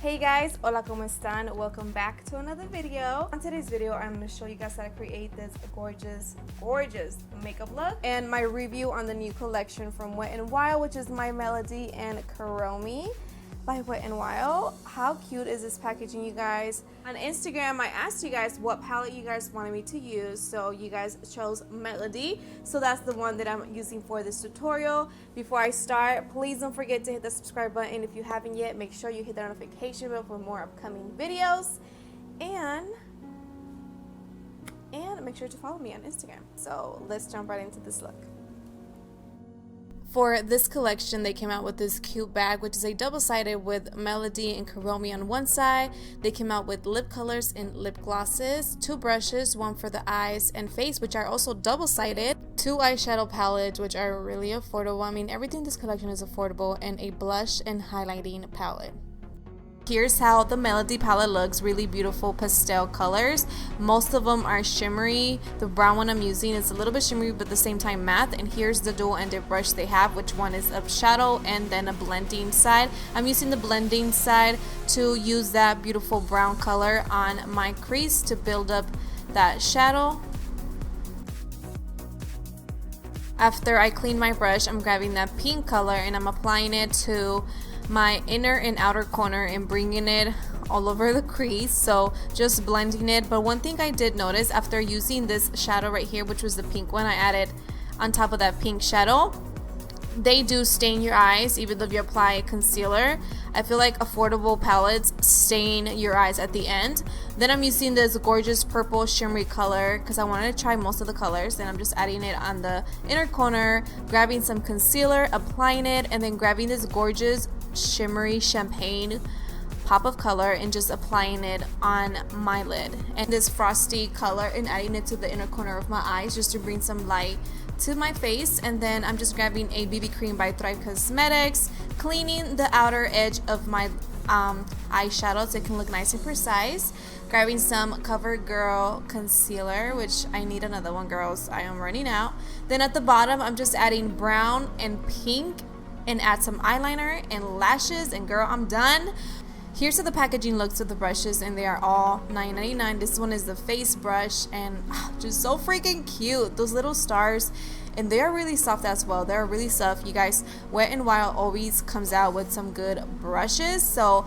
Hey guys, hola, ¿cómo están? Welcome back to another video. On today's video, I'm going to show you guys how to create this gorgeous makeup look and my review on the new collection from Wet n Wild, which is My Melody and Kuromi by Wet n Wild. How cute is this packaging, you guys? On Instagram, I asked you guys what palette you guys wanted me to use, so you guys chose Melody, so that's the one that I'm using for this tutorial. Before I start, please don't forget to hit the subscribe button if you haven't yet. Make sure you hit the notification bell for more upcoming videos, and make sure to follow me on Instagram. So let's jump right into this look. For this collection, they came out with this cute bag, which is a double-sided with Melody and Kuromi on one side. They came out with lip colors and lip glosses, 2 brushes, one for the eyes and face, which are also double-sided, 2 eyeshadow palettes, which are really affordable. I mean, everything in this collection is affordable, and a blush and highlighting palette. Here's how the Melody palette looks. Really beautiful pastel colors. Most of them are shimmery. The brown one I'm using is a little bit shimmery but at the same time matte. And here's the dual-ended brush they have, which one is a shadow and then a blending side. I'm using the blending side to use that beautiful brown color on my crease to build up that shadow. After I clean my brush, I'm grabbing that pink color and I'm applying it to my inner and outer corner and bringing it all over the crease, so just blending it. But one thing I did notice after using this shadow right here, which was the pink one I added on top of that pink shadow, they do stain your eyes even though you apply concealer. I feel like affordable palettes stain your eyes at the end. Then I'm using this gorgeous purple shimmery color because I wanted to try most of the colors, and I'm just adding it on the inner corner, grabbing some concealer, applying it, and then grabbing this gorgeous shimmery champagne pop of color and just applying it on my lid, and this frosty color, and adding it to the inner corner of my eyes just to bring some light to my face. And then I'm just grabbing a BB cream by Thrive Cosmetics, cleaning the outer edge of my eyeshadow so it can look nice and precise, grabbing some CoverGirl concealer, which I need another one, girls, I am running out. Then at the bottom I'm just adding brown and pink and add some eyeliner and lashes, and girl, I'm done. Here's how the packaging looks with the brushes, and they are all $9.99. This one is the face brush, and just so freaking cute. Those little stars, and they are really soft as well. They're really soft, you guys. Wet n Wild always comes out with some good brushes. So,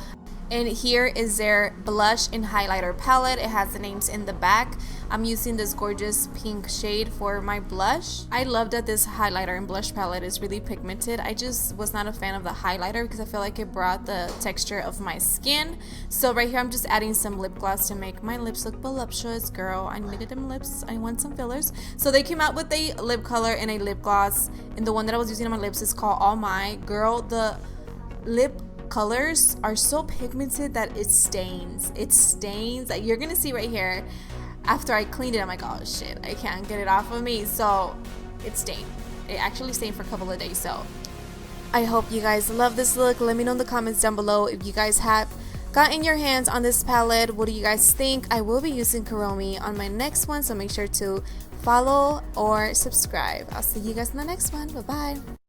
and here is their blush and highlighter palette. It has the names in the back. I'm using this gorgeous pink shade for my blush. I love that this highlighter and blush palette is really pigmented. I just was not a fan of the highlighter because I feel like it brought the texture of my skin. So right here I'm just adding some lip gloss to make my lips look voluptuous. Girl, I needed them lips. I want some fillers. So they came out with a lip color and a lip gloss, and the one that I was using on my lips is called All My. Girl, the lip colors are so pigmented that it stains. It stains. Like you're gonna see right here. After I cleaned it, I'm like, oh shit, I can't get it off of me. So it stained. It actually stained for a couple of days. So I hope you guys love this look. Let me know in the comments down below if you guys have gotten your hands on this palette. What do you guys think? I will be using Kuromi on my next one, so make sure to follow or subscribe. I'll see you guys in the next one. Bye bye.